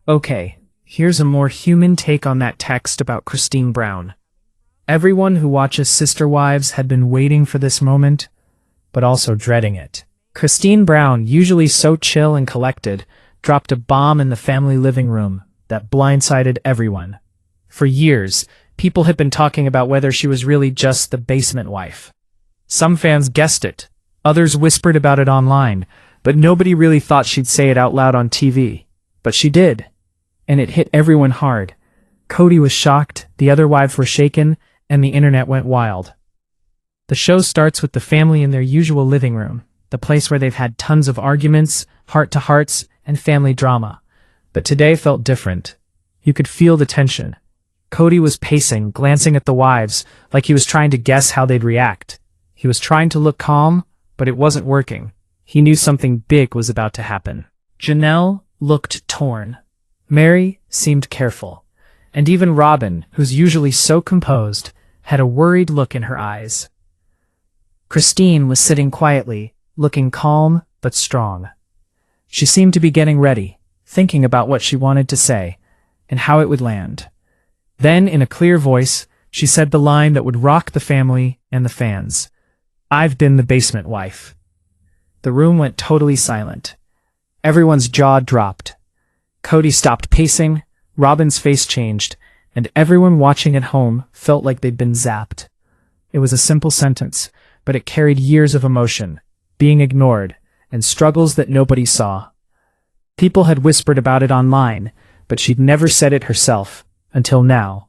Okay, here's a more human take on that text about Christine Brown. Everyone who watches Sister Wives had been waiting for this moment, but also dreading it. Christine Brown, usually so chill and collected, dropped a bomb in the family living room that blindsided everyone. For years, people had been talking about whether she was really just the basement wife. Some fans guessed it, others whispered about it online, but nobody really thought she'd say it out loud on TV. But she did, and it hit everyone hard. Kody was shocked, the other wives were shaken, and the internet went wild. The show starts with the family in their usual living room, the place where they've had tons of arguments, heart-to-hearts, and family drama. But today felt different. You could feel the tension. Kody was pacing, glancing at the wives, like he was trying to guess how they'd react. He was trying to look calm, but it wasn't working. He knew something big was about to happen. Janelle looked torn. Mary seemed careful. And even Robyn, who's usually so composed, had a worried look in her eyes. Christine was sitting quietly, looking calm but strong. She seemed to be getting ready, thinking about what she wanted to say, and how it would land. Then, in a clear voice, she said the line that would rock the family and the fans. "I've been the basement wife." The room went totally silent. Everyone's jaw dropped. Kody stopped pacing, Robyn's face changed, and everyone watching at home felt like they'd been zapped. It was a simple sentence, but it carried years of emotion, being ignored, and struggles that nobody saw. People had whispered about it online, but she'd never said it herself, until now.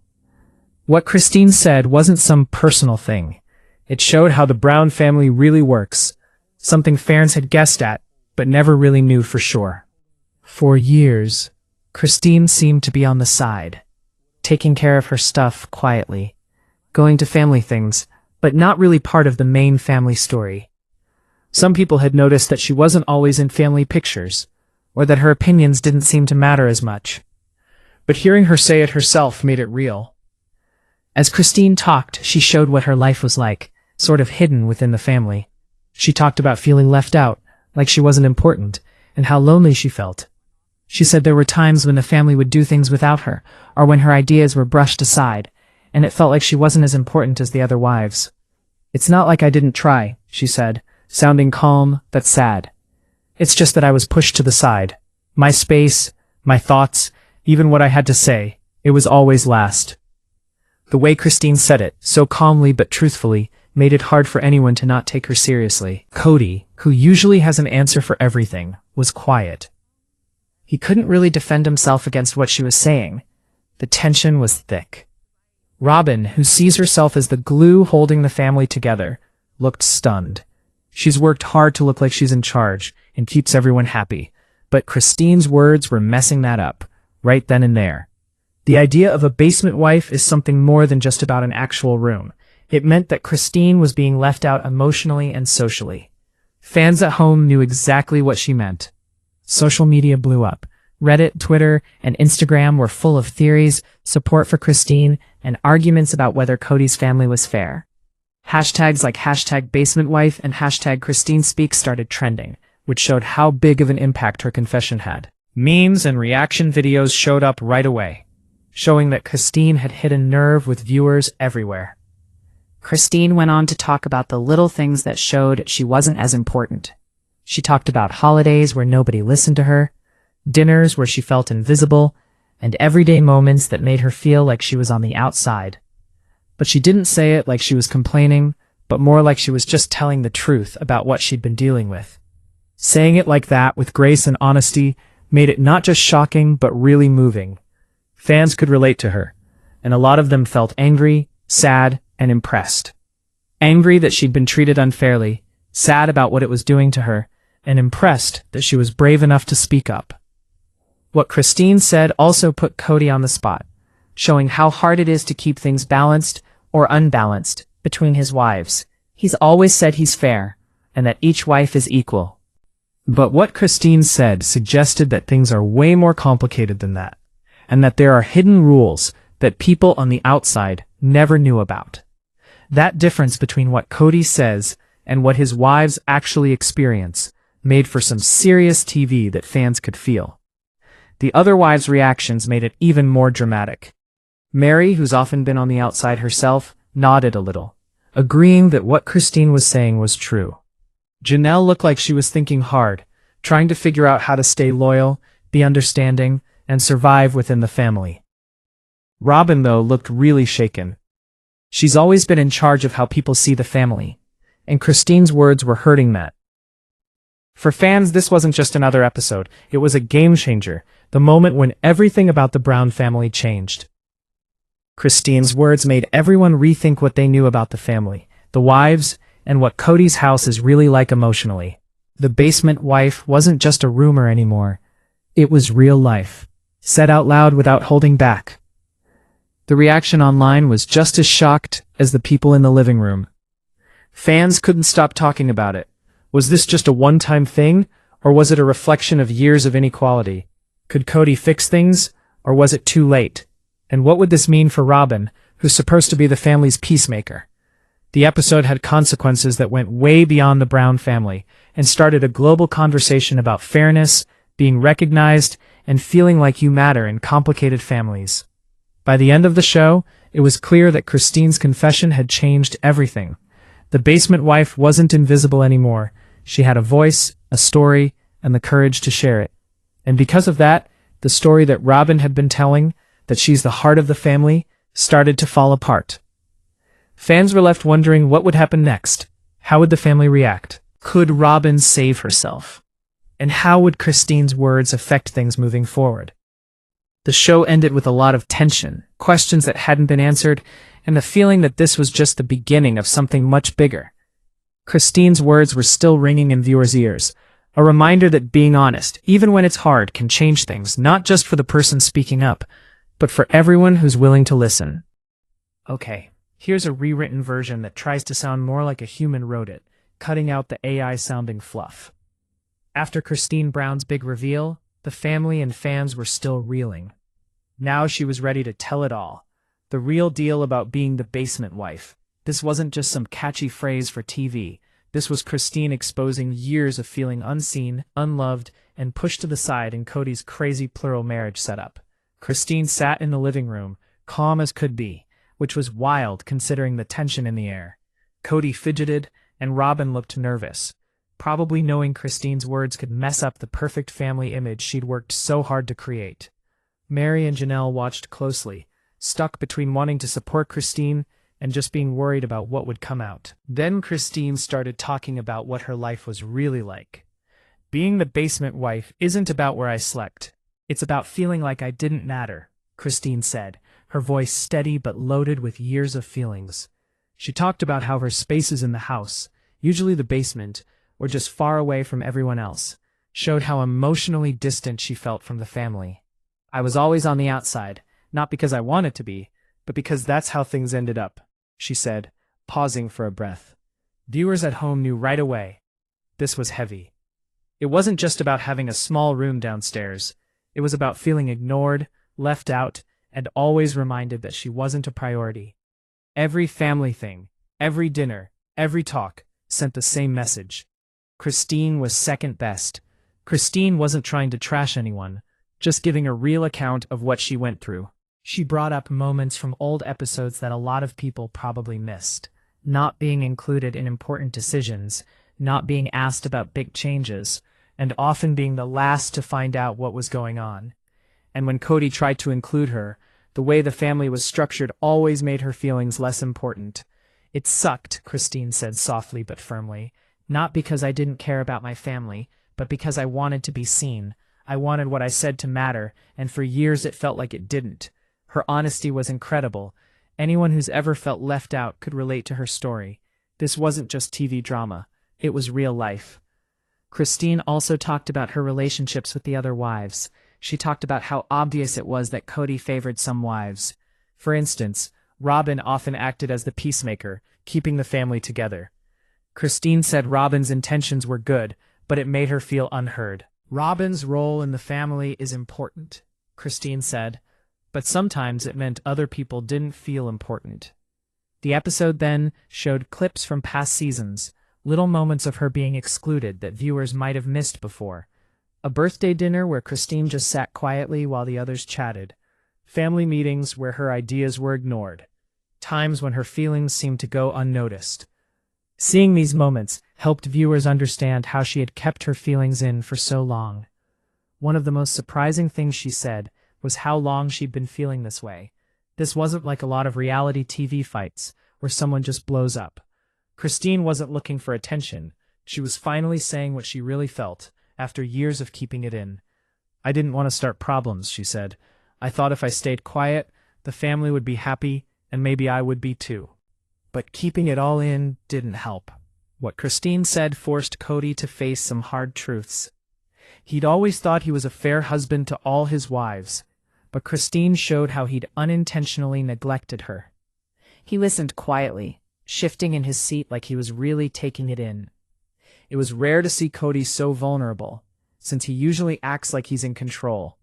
What Christine said wasn't some personal thing. It showed how the Brown family really works, something fans had guessed at, but never really knew for sure. For years, Christine seemed to be on the side, taking care of her stuff quietly, going to family things, but not really part of the main family story. Some people had noticed that she wasn't always in family pictures, or that her opinions didn't seem to matter as much. But hearing her say it herself made it real. As Christine talked, she showed what her life was like, sort of hidden within the family. She talked about feeling left out, like she wasn't important, and how lonely she felt. She said there were times when the family would do things without her, or when her ideas were brushed aside, and it felt like she wasn't as important as the other wives. "It's not like I didn't try," she said, sounding calm but sad. "It's just that I was pushed to the side. My space, my thoughts, even what I had to say, it was always last." The way Christine said it, so calmly but truthfully, made it hard for anyone to not take her seriously. Kody, who usually has an answer for everything, was quiet. He couldn't really defend himself against what she was saying. The tension was thick. Robyn, who sees herself as the glue holding the family together, looked stunned. She's worked hard to look like she's in charge and keeps everyone happy, but Christine's words were messing that up, right then and there. The idea of a basement wife is something more than just about an actual room. It meant that Christine was being left out emotionally and socially. Fans at home knew exactly what she meant. Social media blew up. Reddit, Twitter, and Instagram were full of theories, support for Christine, and arguments about whether Kody's family was fair. Hashtags like #basementwife and #ChristineSpeaks started trending, which showed how big of an impact her confession had. Memes and reaction videos showed up right away, showing that Christine had hit a nerve with viewers everywhere. Christine went on to talk about the little things that showed she wasn't as important. She talked about holidays where nobody listened to her, dinners where she felt invisible, and everyday moments that made her feel like she was on the outside. But she didn't say it like she was complaining, but more like she was just telling the truth about what she'd been dealing with. Saying it like that with grace and honesty made it not just shocking but really moving. Fans could relate to her, and a lot of them felt angry, sad, and impressed. Angry that she'd been treated unfairly, sad about what it was doing to her, and impressed that she was brave enough to speak up. What Christine said also put Kody on the spot, showing how hard it is to keep things balanced or unbalanced between his wives. He's always said he's fair, and that each wife is equal. But what Christine said suggested that things are way more complicated than that, and that there are hidden rules that people on the outside never knew about. That difference between what Kody says and what his wives actually experience made for some serious TV that fans could feel. The other wives' reactions made it even more dramatic. Mary, who's often been on the outside herself, nodded a little, agreeing that what Christine was saying was true. Janelle looked like she was thinking hard, trying to figure out how to stay loyal, be understanding, and survive within the family. Robyn, though, looked really shaken. She's always been in charge of how people see the family, and Christine's words were hurting that. For fans, this wasn't just another episode, it was a game changer, the moment when everything about the Brown family changed. Christine's words made everyone rethink what they knew about the family, the wives, and what Kody's house is really like emotionally. The basement wife wasn't just a rumor anymore. It was real life, said out loud without holding back. The reaction online was just as shocked as the people in the living room. Fans couldn't stop talking about it. Was this just a one-time thing, or was it a reflection of years of inequality? Could Kody fix things, or was it too late? And what would this mean for Robyn, who's supposed to be the family's peacemaker? The episode had consequences that went way beyond the Brown family, and started a global conversation about fairness, being recognized, and feeling like you matter in complicated families. By the end of the show, it was clear that Christine's confession had changed everything. The basement wife wasn't invisible anymore. She had a voice, a story, and the courage to share it. And because of that, the story that Robyn had been telling, that she's the heart of the family, started to fall apart. Fans were left wondering what would happen next. How would the family react? Could Robyn save herself? And how would Christine's words affect things moving forward? The show ended with a lot of tension, questions that hadn't been answered, and the feeling that this was just the beginning of something much bigger. Christine's words were still ringing in viewers' ears, a reminder that being honest, even when it's hard, can change things, not just for the person speaking up, but for everyone who's willing to listen. Okay, here's a rewritten version that tries to sound more like a human wrote it, cutting out the AI-sounding fluff. After Christine Brown's big reveal, the family and fans were still reeling. Now she was ready to tell it all. The real deal about being the basement wife. This wasn't just some catchy phrase for TV. This was Christine exposing years of feeling unseen, unloved, and pushed to the side in Kody's crazy plural marriage setup. Christine sat in the living room, calm as could be, which was wild considering the tension in the air. Kody fidgeted, and Robyn looked nervous, probably knowing Christine's words could mess up the perfect family image she'd worked so hard to create. Mary and Janelle watched closely, stuck between wanting to support Christine and just being worried about what would come out. Then Christine started talking about what her life was really like. Being the basement wife isn't about where I slept. It's about feeling like I didn't matter, Christine said, her voice steady but loaded with years of feelings. She talked about how her spaces in the house, usually the basement, were just far away from everyone else, showed how emotionally distant she felt from the family. I was always on the outside, not because I wanted to be, but because that's how things ended up, she said, pausing for a breath. Viewers at home knew right away. This was heavy. It wasn't just about having a small room downstairs. It was about feeling ignored, left out, and always reminded that she wasn't a priority. Every family thing, every dinner, every talk, sent the same message. Christine was second best. Christine wasn't trying to trash anyone, just giving a real account of what she went through. She brought up moments from old episodes that a lot of people probably missed. Not being included in important decisions, not being asked about big changes, and often being the last to find out what was going on. And when Kody tried to include her, the way the family was structured always made her feelings less important. It sucked, Christine said softly but firmly. Not because I didn't care about my family, but because I wanted to be seen. I wanted what I said to matter, and for years it felt like it didn't. Her honesty was incredible. Anyone who's ever felt left out could relate to her story. This wasn't just TV drama. It was real life. Christine also talked about her relationships with the other wives. She talked about how obvious it was that Kody favored some wives. For instance, Robyn often acted as the peacemaker, keeping the family together. Christine said Robyn's intentions were good, but it made her feel unheard. Robyn's role in the family is important, Christine said, but sometimes it meant other people didn't feel important. The episode then showed clips from past seasons, little moments of her being excluded that viewers might have missed before. A birthday dinner where Christine just sat quietly while the others chatted. Family meetings where her ideas were ignored. Times when her feelings seemed to go unnoticed. Seeing these moments helped viewers understand how she had kept her feelings in for so long. One of the most surprising things she said was how long she'd been feeling this way. This wasn't like a lot of reality TV fights, where someone just blows up. Christine wasn't looking for attention. She was finally saying what she really felt, after years of keeping it in. "I didn't want to start problems," she said. "I thought if I stayed quiet, the family would be happy, and maybe I would be too." But keeping it all in didn't help. What Christine said forced Kody to face some hard truths. He'd always thought he was a fair husband to all his wives, but Christine showed how he'd unintentionally neglected her. He listened quietly, shifting in his seat like he was really taking it in. It was rare to see Kody so vulnerable, since he usually acts like he's in control.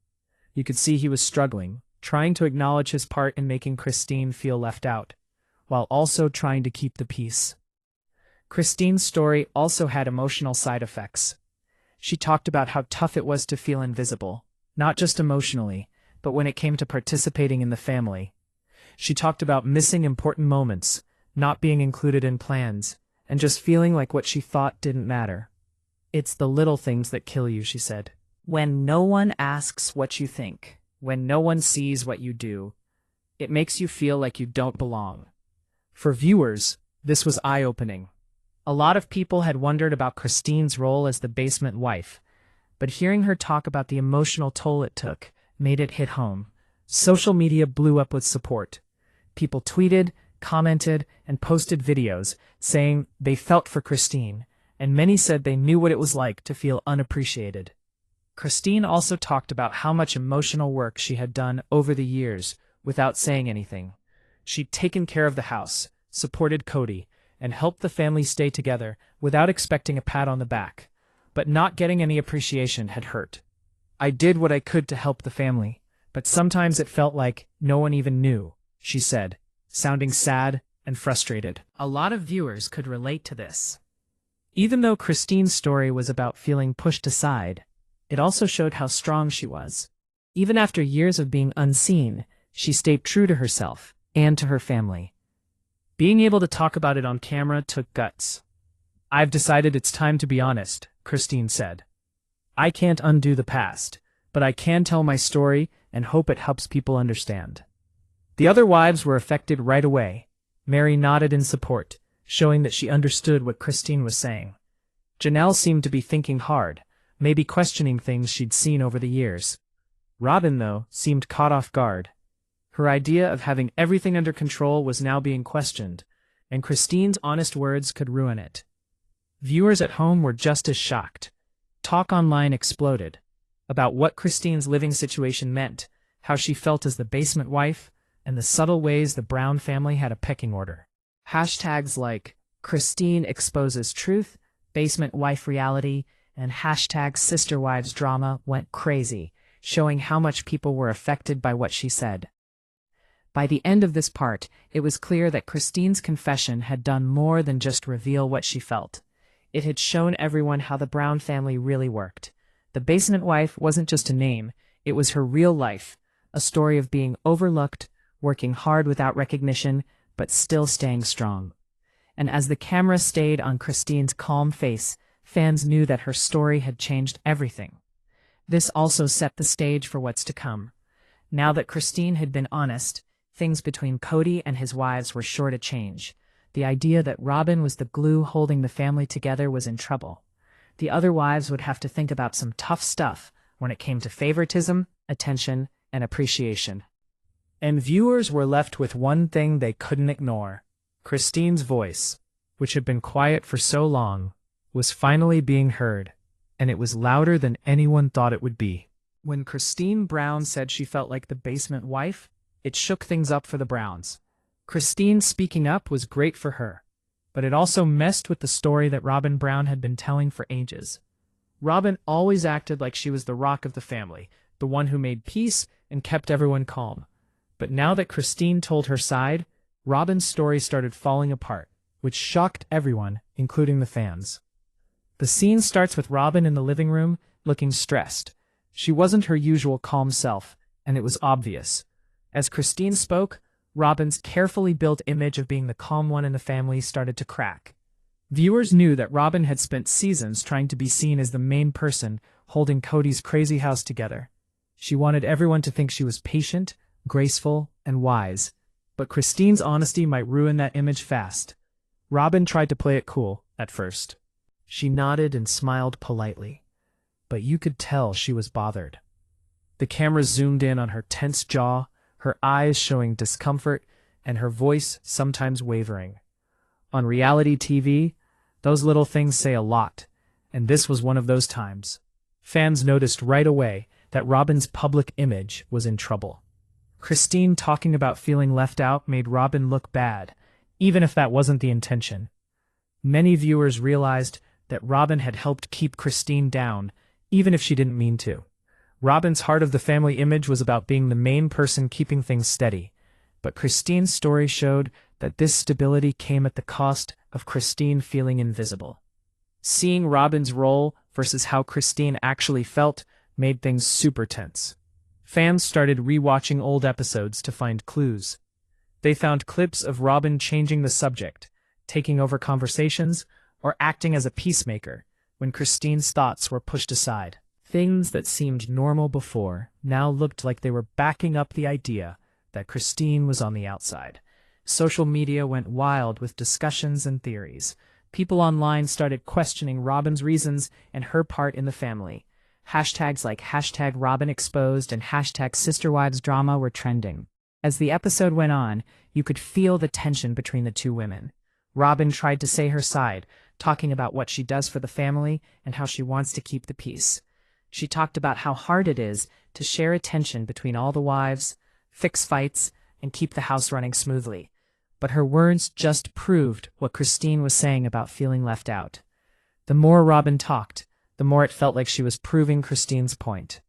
You could see he was struggling, trying to acknowledge his part in making Christine feel left out, while also trying to keep the peace. Christine's story also had emotional side effects. She talked about how tough it was to feel invisible, not just emotionally, but when it came to participating in the family. She talked about missing important moments, not being included in plans, and just feeling like what she thought didn't matter. "It's the little things that kill you," she said. "When no one asks what you think, when no one sees what you do, it makes you feel like you don't belong." For viewers, this was eye-opening. A lot of people had wondered about Christine's role as the basement wife, but hearing her talk about the emotional toll it took made it hit home. Social media blew up with support. People tweeted, commented, and posted videos saying they felt for Christine, and many said they knew what it was like to feel unappreciated. Christine also talked about how much emotional work she had done over the years without saying anything. She'd taken care of the house, supported Kody, and helped the family stay together without expecting a pat on the back. But not getting any appreciation had hurt. "I did what I could to help the family, but sometimes it felt like no one even knew," she said, sounding sad and frustrated. A lot of viewers could relate to this. Even though Christine's story was about feeling pushed aside, it also showed how strong she was. Even after years of being unseen, she stayed true to herself and to her family. Being able to talk about it on camera took guts. "I've decided it's time to be honest," Christine said. "I can't undo the past, but I can tell my story and hope it helps people understand." The other wives were affected right away. Mary nodded in support, showing that she understood what Christine was saying. Janelle seemed to be thinking hard, maybe questioning things she'd seen over the years. Robyn, though, seemed caught off guard. Her idea of having everything under control was now being questioned, and Christine's honest words could ruin it. Viewers at home were just as shocked. Talk online exploded about what Christine's living situation meant, how she felt as the basement wife, and the subtle ways the Brown family had a pecking order. Hashtags like Christine exposes truth, basement wife reality, and hashtag sister wives drama went crazy, showing how much people were affected by what she said. By the end of this part, it was clear that Christine's confession had done more than just reveal what she felt. It had shown everyone how the Brown family really worked. The basement wife wasn't just a name, it was her real life, a story of being overlooked, working hard without recognition, but still staying strong. And as the camera stayed on Christine's calm face, fans knew that her story had changed everything. This also set the stage for what's to come. Now that Christine had been honest, things between Kody and his wives were sure to change. The idea that Robyn was the glue holding the family together was in trouble. The other wives would have to think about some tough stuff when it came to favoritism, attention, and appreciation. And viewers were left with one thing they couldn't ignore. Christine's voice, which had been quiet for so long, was finally being heard, and it was louder than anyone thought it would be. When Christine Brown said she felt like the basement wife, it shook things up for the Browns. Christine speaking up was great for her, but it also messed with the story that Robyn Brown had been telling for ages. Robyn always acted like she was the rock of the family, the one who made peace and kept everyone calm. But now that Christine told her side, Robyn's story started falling apart, which shocked everyone, including the fans. The scene starts with Robyn in the living room, looking stressed. She wasn't her usual calm self, and it was obvious. As Christine spoke, Robyn's carefully built image of being the calm one in the family started to crack. Viewers knew that Robyn had spent seasons trying to be seen as the main person holding Kody's crazy house together. She wanted everyone to think she was patient, graceful, and wise. But Christine's honesty might ruin that image fast. Robyn tried to play it cool, at first. She nodded and smiled politely. But you could tell she was bothered. The camera zoomed in on her tense jaw, her eyes showing discomfort, and her voice sometimes wavering. On reality TV, those little things say a lot, and this was one of those times. Fans noticed right away that Robyn's public image was in trouble. Christine talking about feeling left out made Robyn look bad, even if that wasn't the intention. Many viewers realized that Robyn had helped keep Christine down, even if she didn't mean to. Robyn's heart of the family image was about being the main person keeping things steady, but Christine's story showed that this stability came at the cost of Christine feeling invisible. Seeing Robyn's role versus how Christine actually felt made things super tense. Fans started rewatching old episodes to find clues. They found clips of Robyn changing the subject, taking over conversations, or acting as a peacemaker when Christine's thoughts were pushed aside. Things that seemed normal before now looked like they were backing up the idea that Christine was on the outside. Social media went wild with discussions and theories. People online started questioning Robyn's reasons and her part in the family. Hashtags like #RobynExposed and #SisterWivesDrama were trending. As the episode went on, you could feel the tension between the two women. Robyn tried to say her side, talking about what she does for the family and how she wants to keep the peace. She talked about how hard it is to share attention between all the wives, fix fights, and keep the house running smoothly. But her words just proved what Christine was saying about feeling left out. The more Robyn talked, the more it felt like she was proving Christine's point.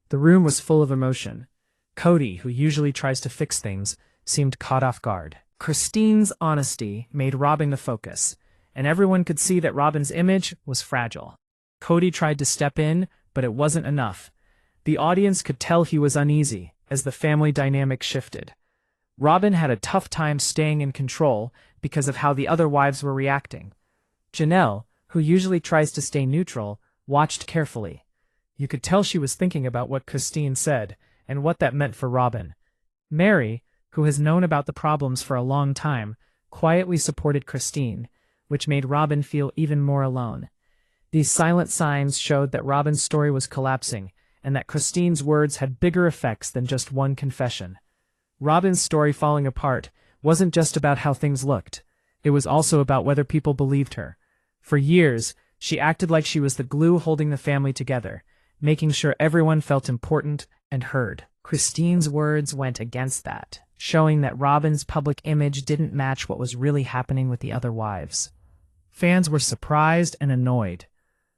The room was full of emotion. Kody, who usually tries to fix things, seemed caught off guard. Christine's honesty made Robyn the focus, and everyone could see that Robyn's image was fragile. Kody tried to step in, but it wasn't enough. The audience could tell he was uneasy as the family dynamic shifted. Robyn had a tough time staying in control because of how the other wives were reacting. Janelle, who usually tries to stay neutral, watched carefully. You could tell she was thinking about what Christine said and what that meant for Robyn. Mary, who has known about the problems for a long time, quietly supported Christine, which made Robyn feel even more alone. These silent signs showed that Robyn's story was collapsing and that Christine's words had bigger effects than just one confession. Robyn's story falling apart wasn't just about how things looked. It was also about whether people believed her. For years, she acted like she was the glue holding the family together, making sure everyone felt important and heard. Christine's words went against that, showing that Robyn's public image didn't match what was really happening with the other wives. Fans were surprised and annoyed.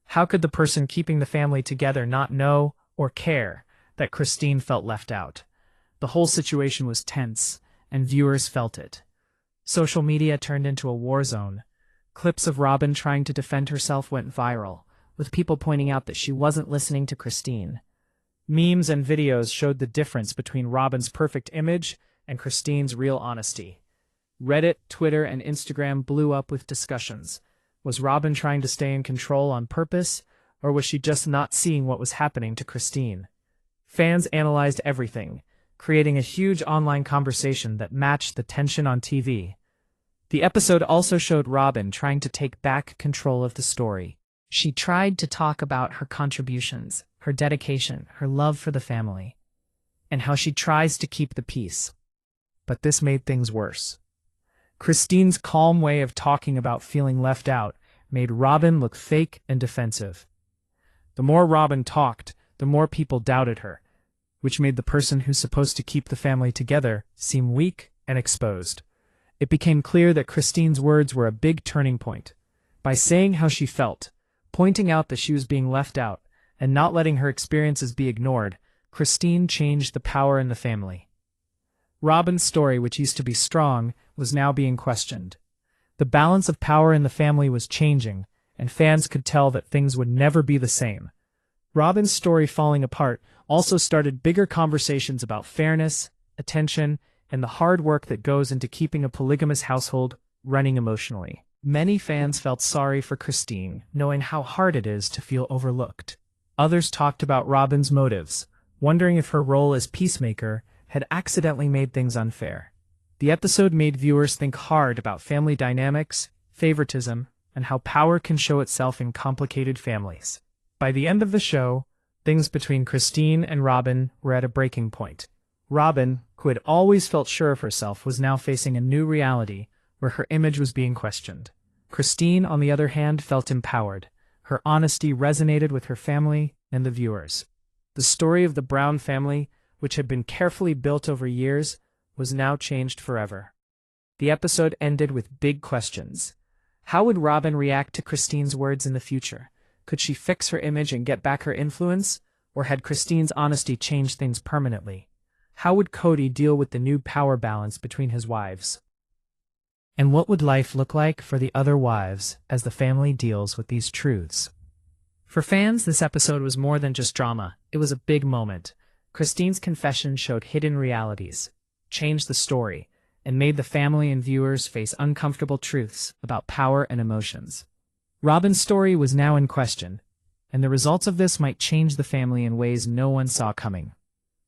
How could the person keeping the family together not know or care that Christine felt left out? The whole situation was tense, and viewers felt it. Social media turned into a war zone. Clips of Robyn trying to defend herself went viral, with people pointing out that she wasn't listening to Christine. Memes and videos showed the difference between Robyn's perfect image and Christine's real honesty. Reddit, Twitter, and Instagram blew up with discussions. Was Robyn trying to stay in control on purpose, or was she just not seeing what was happening to Christine? Fans analyzed everything, creating a huge online conversation that matched the tension on TV. The episode also showed Robyn trying to take back control of the story. She tried to talk about her contributions, her dedication, her love for the family, and how she tries to keep the peace. But this made things worse. Christine's calm way of talking about feeling left out made Robyn look fake and defensive. The more Robyn talked, the more people doubted her, which made the person who's supposed to keep the family together seem weak and exposed. It became clear that Christine's words were a big turning point. By saying how she felt, pointing out that she was being left out, and not letting her experiences be ignored, Christine changed the power in the family. Robyn's story, which used to be strong, was now being questioned. The balance of power in the family was changing, and fans could tell that things would never be the same. Robyn's story falling apart also started bigger conversations about fairness, attention, and the hard work that goes into keeping a polygamous household running emotionally. Many fans felt sorry for Christine, knowing how hard it is to feel overlooked. Others talked about Robyn's motives, wondering if her role as peacemaker had accidentally made things unfair. The episode made viewers think hard about family dynamics, favoritism, and how power can show itself in complicated families. By the end of the show, things between Christine and Robyn were at a breaking point. Robyn, who had always felt sure of herself, was now facing a new reality where her image was being questioned. Christine, on the other hand, felt empowered. Her honesty resonated with her family and the viewers. The story of the Brown family, which had been carefully built over years, was now changed forever. The episode ended with big questions. How would Robyn react to Christine's words in the future? Could she fix her image and get back her influence? Or had Christine's honesty changed things permanently? How would Kody deal with the new power balance between his wives? And what would life look like for the other wives as the family deals with these truths? For fans, this episode was more than just drama. It was a big moment. Christine's confession showed hidden realities, changed the story, and made the family and viewers face uncomfortable truths about power and emotions. Robyn's story was now in question, and the results of this might change the family in ways no one saw coming.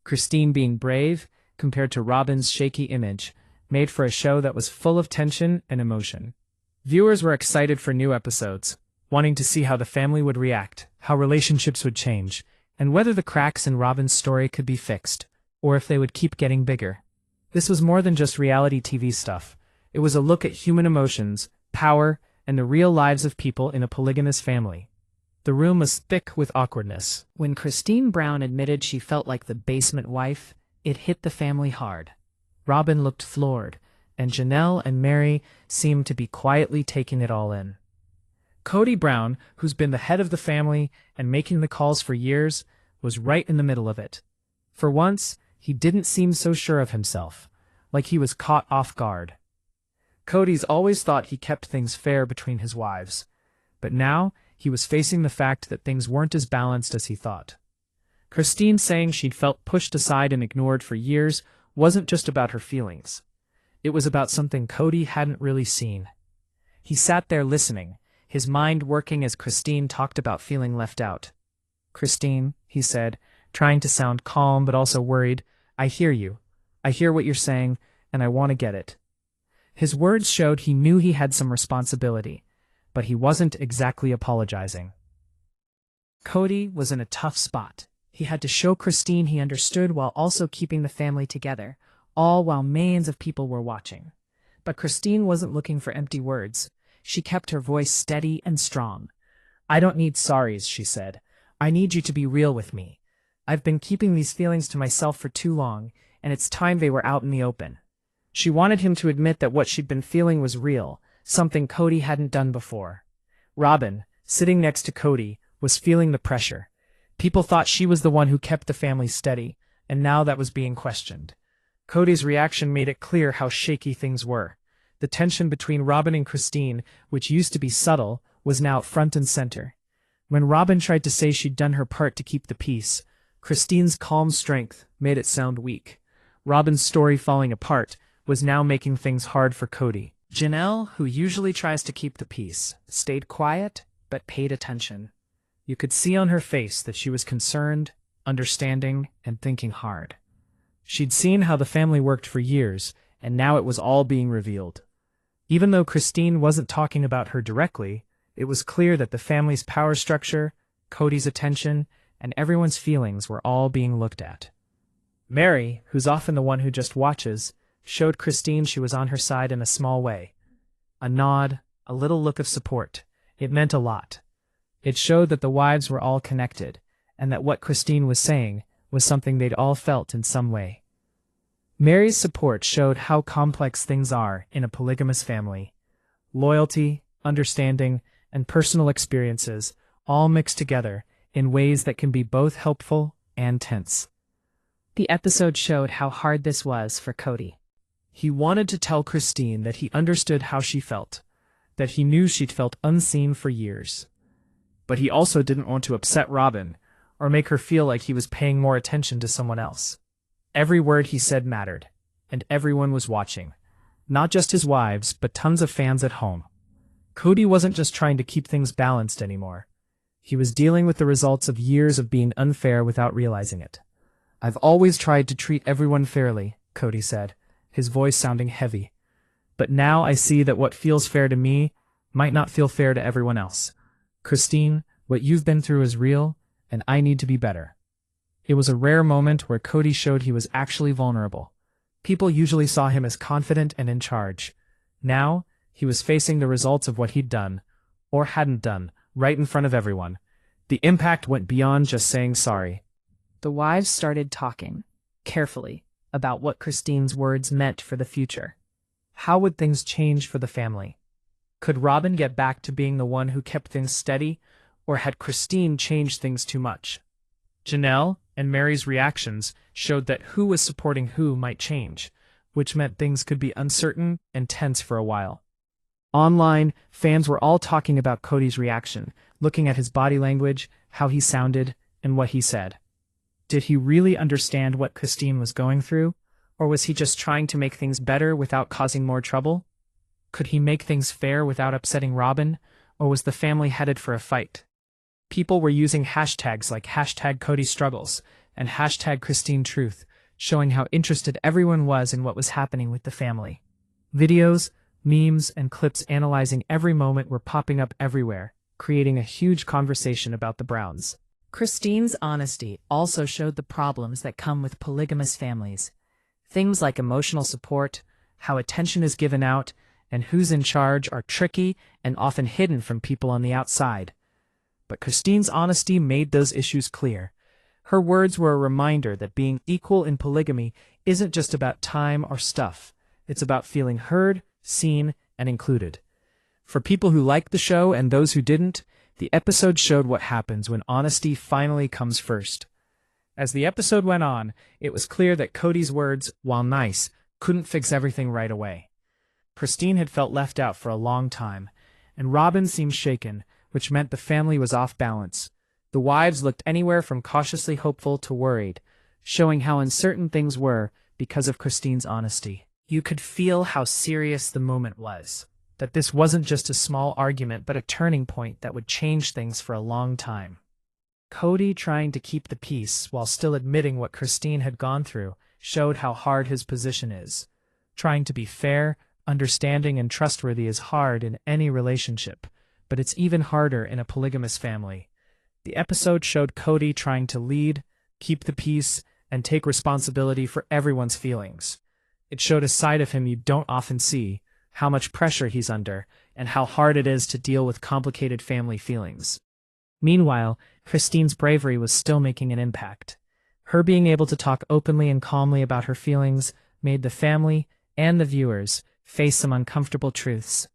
Christine being brave, compared to Robyn's shaky image, made for a show that was full of tension and emotion. Viewers were excited for new episodes, wanting to see how the family would react, how relationships would change, and whether the cracks in Robyn's story could be fixed, or if they would keep getting bigger. This was more than just reality TV stuff. It was a look at human emotions, power, and the real lives of people in a polygamous family. The room was thick with awkwardness. When Christine Brown admitted she felt like the basement wife, it hit the family hard. Robyn looked floored, and Janelle and Mary seemed to be quietly taking it all in. Kody Brown, who's been the head of the family and making the calls for years, was right in the middle of it. For once, he didn't seem so sure of himself, like he was caught off guard. Kody's always thought he kept things fair between his wives, but now he was facing the fact that things weren't as balanced as he thought. Christine saying she'd felt pushed aside and ignored for years wasn't just about her feelings. It was about something Kody hadn't really seen. He sat there listening, his mind working as Christine talked about feeling left out. "Christine," he said, trying to sound calm but also worried, "I hear you. I hear what you're saying, and I want to get it." His words showed he knew he had some responsibility, but he wasn't exactly apologizing. Kody was in a tough spot. He had to show Christine he understood while also keeping the family together, all while millions of people were watching. But Christine wasn't looking for empty words. She kept her voice steady and strong. "I don't need sorries," she said. "I need you to be real with me. I've been keeping these feelings to myself for too long, and it's time they were out in the open." She wanted him to admit that what she'd been feeling was real, something Kody hadn't done before. Robyn, sitting next to Kody, was feeling the pressure. People thought she was the one who kept the family steady, and now that was being questioned. Kody's reaction made it clear how shaky things were. The tension between Robyn and Christine, which used to be subtle, was now front and center. When Robyn tried to say she'd done her part to keep the peace, Christine's calm strength made it sound weak. Robyn's story falling apart was now making things hard for Kody. Janelle, who usually tries to keep the peace, stayed quiet but paid attention. You could see on her face that she was concerned, understanding, and thinking hard. She'd seen how the family worked for years, and now it was all being revealed. Even though Christine wasn't talking about her directly, it was clear that the family's power structure, Kody's attention, and everyone's feelings were all being looked at. Mary, who's often the one who just watches, showed Christine she was on her side in a small way. A nod, a little look of support. It meant a lot. It showed that the wives were all connected, and that what Christine was saying was something they'd all felt in some way. Mary's support showed how complex things are in a polygamous family. Loyalty, understanding, and personal experiences all mixed together in ways that can be both helpful and tense. The episode showed how hard this was for Kody. He wanted to tell Christine that he understood how she felt, that he knew she'd felt unseen for years. But he also didn't want to upset Robyn, or make her feel like he was paying more attention to someone else. Every word he said mattered, and everyone was watching. Not just his wives, but tons of fans at home. Kody wasn't just trying to keep things balanced anymore. He was dealing with the results of years of being unfair without realizing it. "I've always tried to treat everyone fairly," Kody said, his voice sounding heavy. "But now I see that what feels fair to me might not feel fair to everyone else. Christine, what you've been through is real, and I need to be better." It was a rare moment where Kody showed he was actually vulnerable. People usually saw him as confident and in charge. Now, he was facing the results of what he'd done, or hadn't done, right in front of everyone. The impact went beyond just saying sorry. The wives started talking, carefully, about what Christine's words meant for the future. How would things change for the family? Could Robyn get back to being the one who kept things steady, or had Christine changed things too much? Janelle and Mary's reactions showed that who was supporting who might change, which meant things could be uncertain and tense for a while. Online, fans were all talking about Kody's reaction, looking at his body language, how he sounded, and what he said. Did he really understand what Christine was going through, or was he just trying to make things better without causing more trouble? Could he make things fair without upsetting Robyn, or was the family headed for a fight? People were using hashtags like #CodyStruggles and #ChristineTruth, showing how interested everyone was in what was happening with the family. Videos, memes, and clips analyzing every moment were popping up everywhere, creating a huge conversation about the Browns. Christine's honesty also showed the problems that come with polygamous families. Things like emotional support, how attention is given out, and who's in charge are tricky and often hidden from people on the outside. But Christine's honesty made those issues clear. Her words were a reminder that being equal in polygamy isn't just about time or stuff. It's about feeling heard, seen, and included. For people who liked the show and those who didn't, the episode showed what happens when honesty finally comes first. As the episode went on, it was clear that Kody's words, while nice, couldn't fix everything right away. Christine had felt left out for a long time, and Robyn seemed shaken, which meant the family was off balance. The wives looked anywhere from cautiously hopeful to worried, showing how uncertain things were because of Christine's honesty. You could feel how serious the moment was, that this wasn't just a small argument but a turning point that would change things for a long time. Kody, trying to keep the peace while still admitting what Christine had gone through, showed how hard his position is. Trying to be fair, understanding, and trustworthy is hard in any relationship, but it's even harder in a polygamous family. The episode showed Kody trying to lead, keep the peace, and take responsibility for everyone's feelings. It showed a side of him you don't often see, how much pressure he's under, and how hard it is to deal with complicated family feelings. Meanwhile, Christine's bravery was still making an impact. Her being able to talk openly and calmly about her feelings made the family and the viewers face some uncomfortable truths.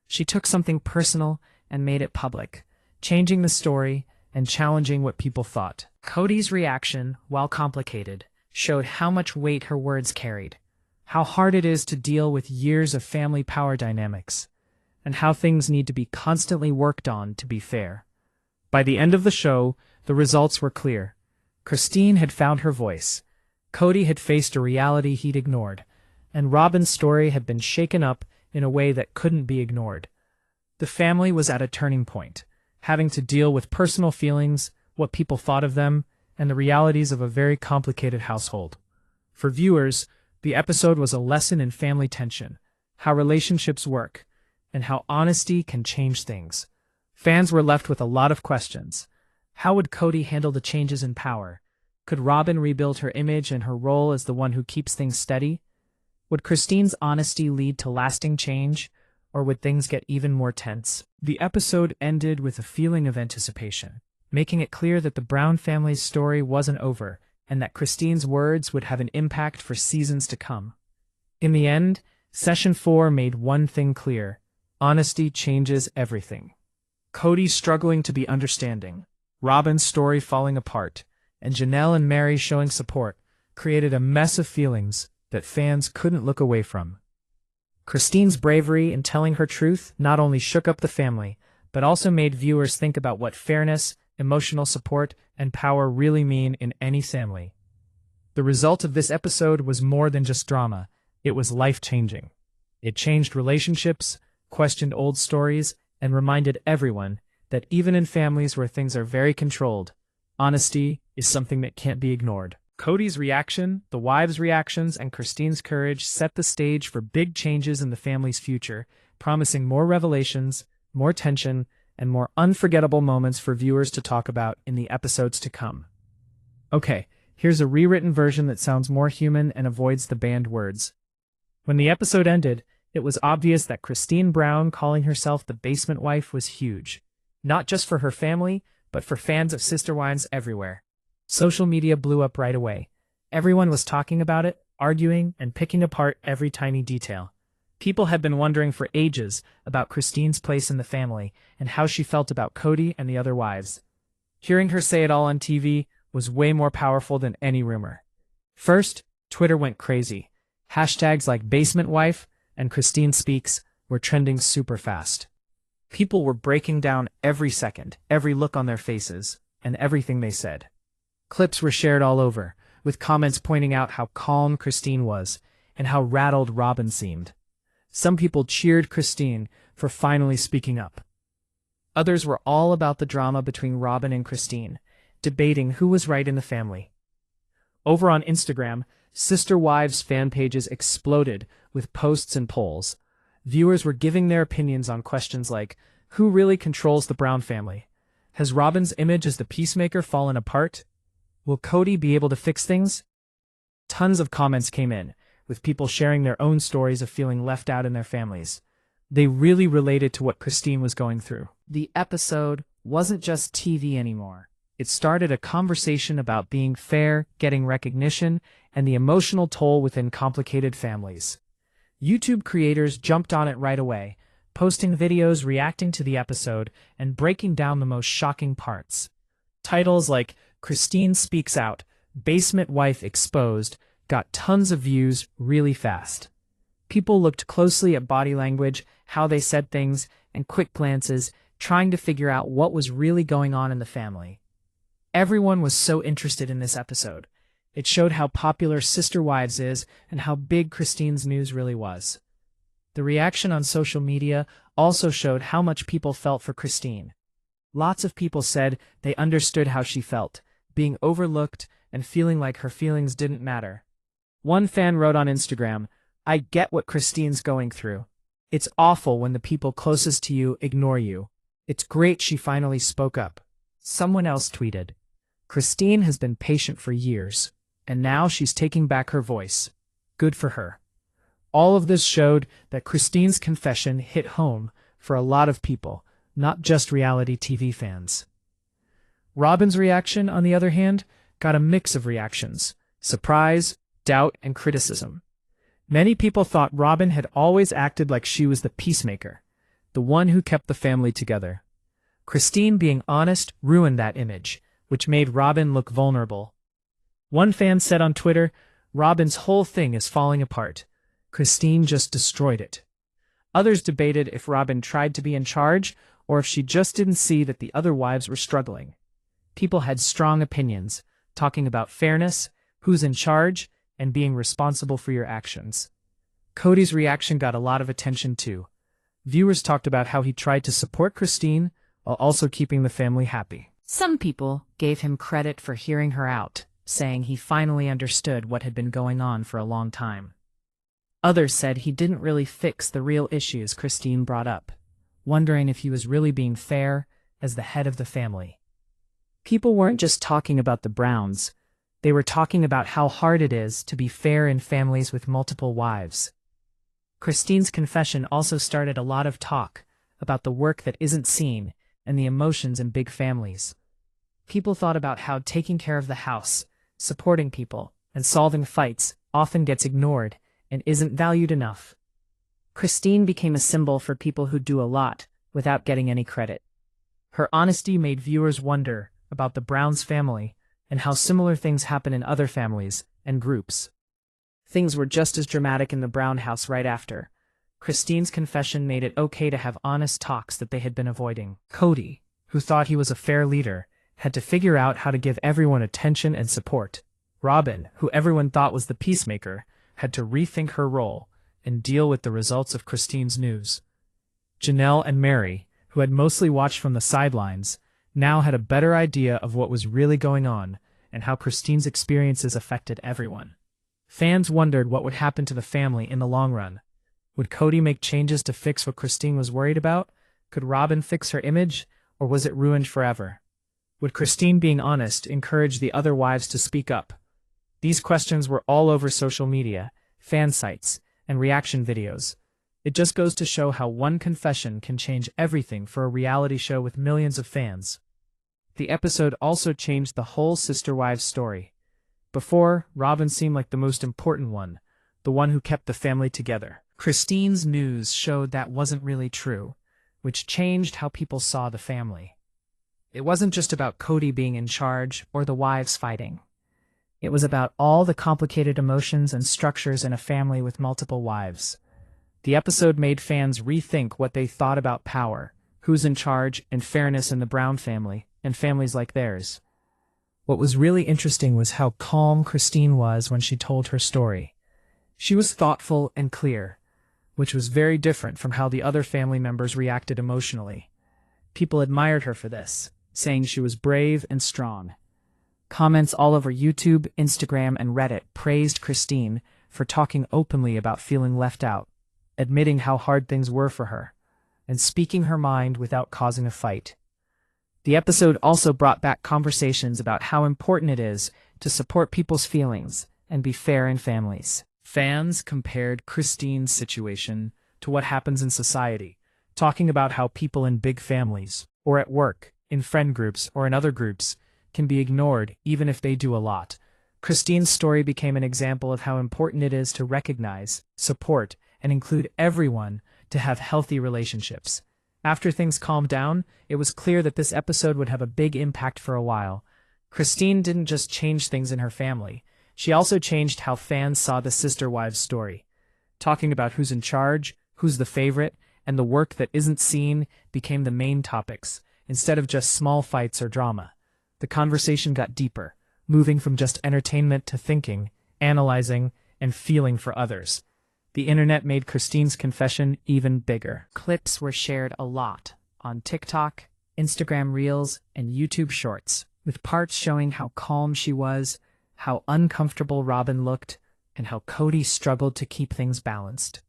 She took something personal and made it public, changing the story and challenging what people thought. Kody's reaction, while complicated, showed how much weight her words carried, how hard it is to deal with years of family power dynamics, and how things need to be constantly worked on to be fair. By the end of the show, the results were clear. Christine had found her voice, Kody had faced a reality he'd ignored, and Robyn's story had been shaken up in a way that couldn't be ignored. The family was at a turning point, having to deal with personal feelings, what people thought of them, and the realities of a very complicated household. For viewers, the episode was a lesson in family tension, how relationships work, and how honesty can change things. Fans were left with a lot of questions. How would Kody handle the changes in power? Could Robyn rebuild her image and her role as the one who keeps things steady? Would Christine's honesty lead to lasting change, or would things get even more tense? The episode ended with a feeling of anticipation, making it clear that the Brown family's story wasn't over, and that Christine's words would have an impact for seasons to come. In the end, Session 4 made one thing clear: honesty changes everything. Kody struggling to be understanding, Robyn's story falling apart, and Janelle and Mary showing support created a mess of feelings that fans couldn't look away from. Christine's bravery in telling her truth not only shook up the family, but also made viewers think about what fairness emotional support, and power really mean in any family. The result of this episode was more than just drama, it was life-changing. It changed relationships, questioned old stories, and reminded everyone that even in families where things are very controlled, honesty is something that can't be ignored. Kody's reaction, the wives' reactions, and Christine's courage set the stage for big changes in the family's future, promising more revelations, more tension, and more unforgettable moments for viewers to talk about in the episodes to come. Okay, here's a rewritten version that sounds more human and avoids the banned words. When the episode ended, it was obvious that Christine Brown calling herself the basement wife was huge. Not just for her family, but for fans of Sister Wives everywhere. Social media blew up right away. Everyone was talking about it, arguing, and picking apart every tiny detail. People had been wondering for ages about Christine's place in the family and how she felt about Kody and the other wives. Hearing her say it all on TV was way more powerful than any rumor. First, Twitter went crazy. Hashtags like basement wife and Christine speaks were trending super fast. People were breaking down every second, every look on their faces, and everything they said. Clips were shared all over, with comments pointing out how calm Christine was and how rattled Robyn seemed. Some people cheered Christine for finally speaking up. Others were all about the drama between Robyn and Christine, debating who was right in the family. Over on Instagram, Sister Wives fan pages exploded with posts and polls. Viewers were giving their opinions on questions like, who really controls the Brown family? Has Robyn's image as the peacemaker fallen apart? Will Kody be able to fix things? Tons of comments came in, with people sharing their own stories of feeling left out in their families. They really related to what Christine was going through. The episode wasn't just TV anymore. It started a conversation about being fair, getting recognition, and the emotional toll within complicated families. YouTube creators jumped on it right away, posting videos reacting to the episode and breaking down the most shocking parts. Titles like Christine Speaks Out, Basement Wife Exposed got tons of views really fast. People looked closely at body language, how they said things, and quick glances, trying to figure out what was really going on in the family. Everyone was so interested in this episode. It showed how popular Sister Wives is and how big Christine's news really was. The reaction on social media also showed how much people felt for Christine. Lots of people said they understood how she felt, being overlooked and feeling like her feelings didn't matter. One fan wrote on Instagram, "I get what Christine's going through. It's awful when the people closest to you ignore you. It's great she finally spoke up." Someone else tweeted, "Christine has been patient for years, and now she's taking back her voice. Good for her." All of this showed that Christine's confession hit home for a lot of people, not just reality TV fans. Robyn's reaction, on the other hand, got a mix of reactions: surprise, doubt, and criticism. Many people thought Robyn had always acted like she was the peacemaker, the one who kept the family together. Christine being honest ruined that image, which made Robyn look vulnerable. One fan said on Twitter, "Robyn's whole thing is falling apart. Christine just destroyed it." Others debated if Robyn tried to be in charge or if she just didn't see that the other wives were struggling. People had strong opinions, talking about fairness, who's in charge, and being responsible for your actions. Kody's reaction got a lot of attention too. Viewers talked about how he tried to support Christine while also keeping the family happy. Some people gave him credit for hearing her out, saying he finally understood what had been going on for a long time. Others said he didn't really fix the real issues Christine brought up, wondering if he was really being fair as the head of the family. People weren't just talking about the Browns, they were talking about how hard it is to be fair in families with multiple wives. Christine's confession also started a lot of talk about the work that isn't seen and the emotions in big families. People thought about how taking care of the house, supporting people, and solving fights often gets ignored and isn't valued enough. Christine became a symbol for people who do a lot without getting any credit. Her honesty made viewers wonder about the Browns family and how similar things happen in other families and groups. Things were just as dramatic in the Brown house right after. Christine's confession made it okay to have honest talks that they had been avoiding. Kody, who thought he was a fair leader, had to figure out how to give everyone attention and support. Robyn, who everyone thought was the peacemaker, had to rethink her role and deal with the results of Christine's news. Janelle and Mary, who had mostly watched from the sidelines, now had a better idea of what was really going on and how Christine's experiences affected everyone. Fans wondered what would happen to the family in the long run. Would Kody make changes to fix what Christine was worried about? Could Robyn fix her image, or was it ruined forever? Would Christine being honest encourage the other wives to speak up? These questions were all over social media, fan sites, and reaction videos. It just goes to show how one confession can change everything for a reality show with millions of fans. The episode also changed the whole Sister Wives story. Before, Robyn seemed like the most important one, the one who kept the family together. Christine's news showed that wasn't really true, which changed how people saw the family. It wasn't just about Kody being in charge or the wives fighting. It was about all the complicated emotions and structures in a family with multiple wives. The episode made fans rethink what they thought about power, who's in charge, and fairness in the Brown family, and families like theirs. What was really interesting was how calm Christine was when she told her story. She was thoughtful and clear, which was very different from how the other family members reacted emotionally. People admired her for this, saying she was brave and strong. Comments all over YouTube, Instagram, and Reddit praised Christine for talking openly about feeling left out, admitting how hard things were for her, and speaking her mind without causing a fight. The episode also brought back conversations about how important it is to support people's feelings and be fair in families. Fans compared Christine's situation to what happens in society, talking about how people in big families, or at work, in friend groups, or in other groups, can be ignored even if they do a lot. Christine's story became an example of how important it is to recognize, support, and include everyone to have healthy relationships. After things calmed down, it was clear that this episode would have a big impact for a while. Christine didn't just change things in her family. She also changed how fans saw the Sister Wives story. Talking about who's in charge, who's the favorite, and the work that isn't seen became the main topics, instead of just small fights or drama. The conversation got deeper, moving from just entertainment to thinking, analyzing, and feeling for others. The internet made Christine's confession even bigger. Clips were shared a lot on TikTok, Instagram Reels, and YouTube Shorts, with parts showing how calm she was, how uncomfortable Robyn looked, and how Kody struggled to keep things balanced.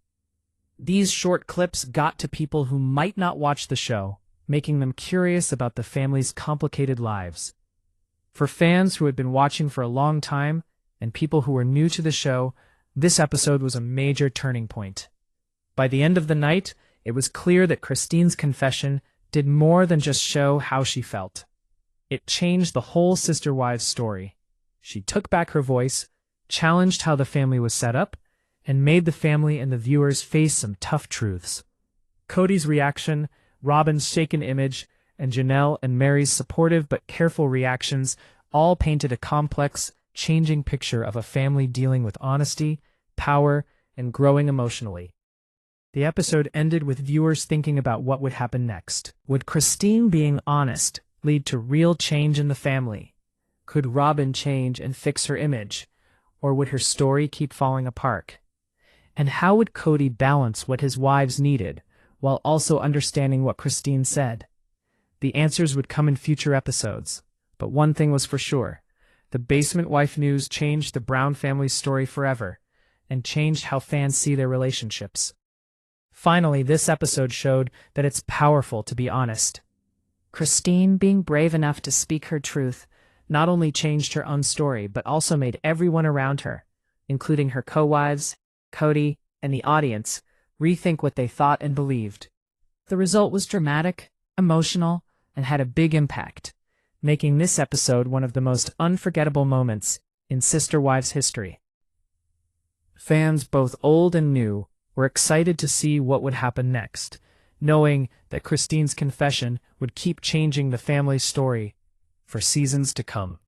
These short clips got to people who might not watch the show, making them curious about the family's complicated lives. For fans who had been watching for a long time, and people who were new to the show, this episode was a major turning point. By the end of the night, it was clear that Christine's confession did more than just show how she felt. It changed the whole Sister Wives story. She took back her voice, challenged how the family was set up, and made the family and the viewers face some tough truths. Kody's reaction, Robyn's shaken image, and Janelle and Mary's supportive but careful reactions all painted a complex, changing picture of a family dealing with honesty, power, and growing emotionally. The episode ended with viewers thinking about what would happen next. Would Christine being honest lead to real change in the family? Could Robyn change and fix her image? Or would her story keep falling apart? And how would Kody balance what his wives needed, while also understanding what Christine said? The answers would come in future episodes, but one thing was for sure. The Basement Wife news changed the Brown family's story forever, and changed how fans see their relationships. Finally, this episode showed that it's powerful to be honest. Christine, being brave enough to speak her truth, not only changed her own story, but also made everyone around her, including her co-wives, Kody, and the audience, rethink what they thought and believed. The result was dramatic, emotional, and had a big impact, making this episode one of the most unforgettable moments in Sister Wives history. Fans, both old and new, were excited to see what would happen next, knowing that Christine's confession would keep changing the family's story for seasons to come.